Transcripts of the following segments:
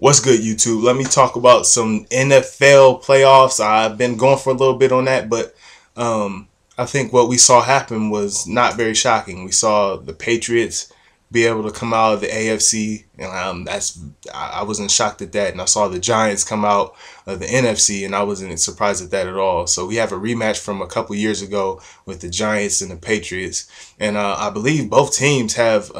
What's good, YouTube? Let me talk about some NFL playoffs. I've been going for a little bit on that, but I think what we saw happen was not very shocking. We saw the Patriots be able to come out of the AFC, and I wasn't shocked at that. And I saw the Giants come out of the NFC, and I wasn't surprised at that at all. So we have a rematch from a couple years ago with the Giants and the Patriots, and I believe both teams have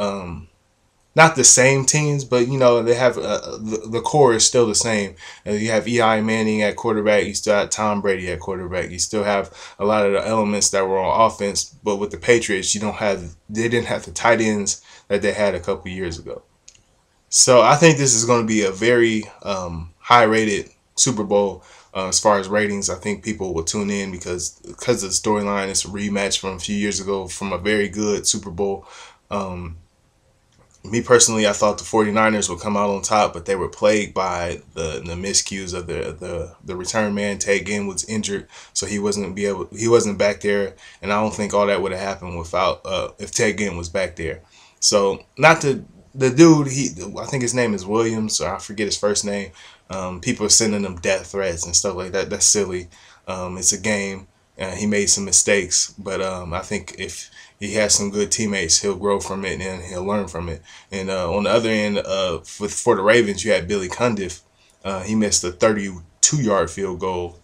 not the same teams, but you know they have the core is still the same. You have Eli Manning at quarterback. You still have Tom Brady at quarterback. You still have a lot of the elements that were on offense. But with the Patriots, they didn't have the tight ends that they had a couple years ago. So I think this is going to be a very high-rated Super Bowl as far as ratings. I think people will tune in because of the storyline. It's a rematch from a few years ago from a very good Super Bowl. Me personally, I thought the 49ers would come out on top, but they were plagued by the miscues of the return man. Ted Ginn was injured, so he wasn't back there, and I don't think all that would have happened without if Ted Ginn was back there. So not the dude, I think his name is Williams, or I forget his first name. People are sending him death threats and stuff like that. That's silly. It's a game. He made some mistakes, but I think if he has some good teammates, he'll grow from it and he'll learn from it. And on the other end, for the Ravens, you had Billy Cundiff. He missed a 32-yard field goal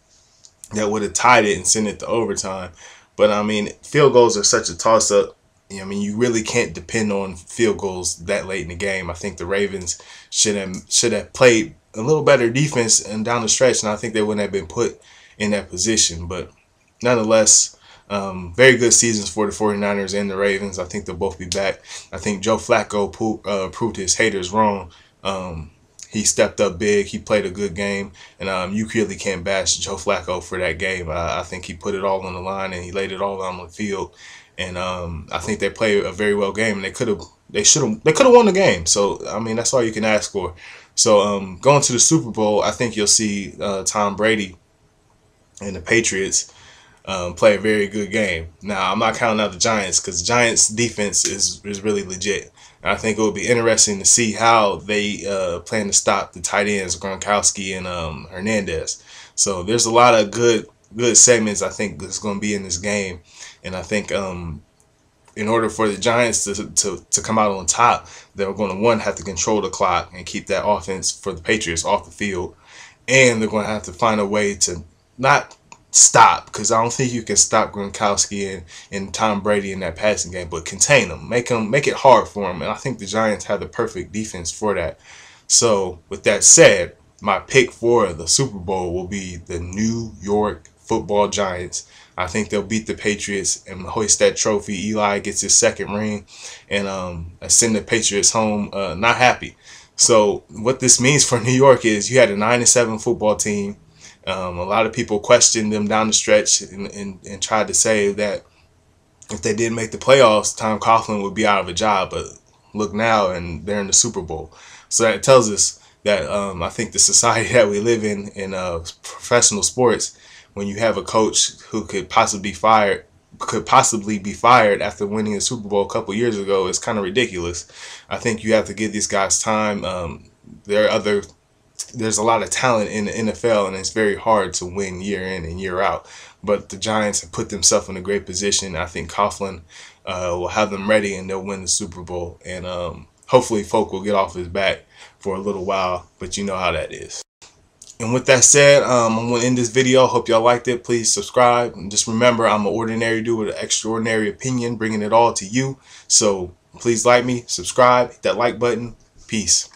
that would have tied it and sent it to overtime. But I mean, field goals are such a toss-up. I mean, you really can't depend on field goals that late in the game. I think the Ravens should have played a little better defense and down the stretch, and I think they wouldn't have been put in that position. But nonetheless, very good seasons for the 49ers and the Ravens. I think they'll both be back. I think Joe Flacco proved his haters wrong. He stepped up big. He played a good game. And you really can't bash Joe Flacco for that game. I think he put it all on the line and he laid it all on the field. And I think they played a very well game. And they could have won the game. So, I mean, that's all you can ask for. So, going to the Super Bowl, I think you'll see Tom Brady and the Patriots play a very good game. Now, I'm not counting out the Giants because the Giants' defense is really legit. And I think it will be interesting to see how they plan to stop the tight ends, Gronkowski and Hernandez. So there's a lot of good segments I think that's going to be in this game. And I think in order for the Giants to come out on top, they're going to, one, have to control the clock and keep that offense for the Patriots off the field. And they're going to have to find a way to not stop, because I don't think you can stop Gronkowski and Tom Brady in that passing game, but contain them, make it hard for them. And I think the Giants have the perfect defense for that. So with that said, my pick for the Super Bowl will be the New York Football Giants. I think they'll beat the Patriots and hoist that trophy. Eli gets his second ring and send the Patriots home not happy. So what this means for New York is you had a 9-7 football team. A lot of people questioned them down the stretch and tried to say that if they didn't make the playoffs, Tom Coughlin would be out of a job. But look now, and they're in the Super Bowl. So that tells us that I think the society that we live in professional sports, when you have a coach who could possibly be fired after winning a Super Bowl a couple years ago, is kind of ridiculous. I think you have to give these guys time. There's a lot of talent in the NFL, and it's very hard to win year in and year out. But the Giants have put themselves in a great position. I think Coughlin will have them ready, and they'll win the Super Bowl. And hopefully folk will get off his back for a little while, but you know how that is. And with that said, I'm going to end this video. Hope y'all liked it. Please subscribe. And just remember, I'm an ordinary dude with an extraordinary opinion, bringing it all to you. So please like me, subscribe, hit that like button. Peace.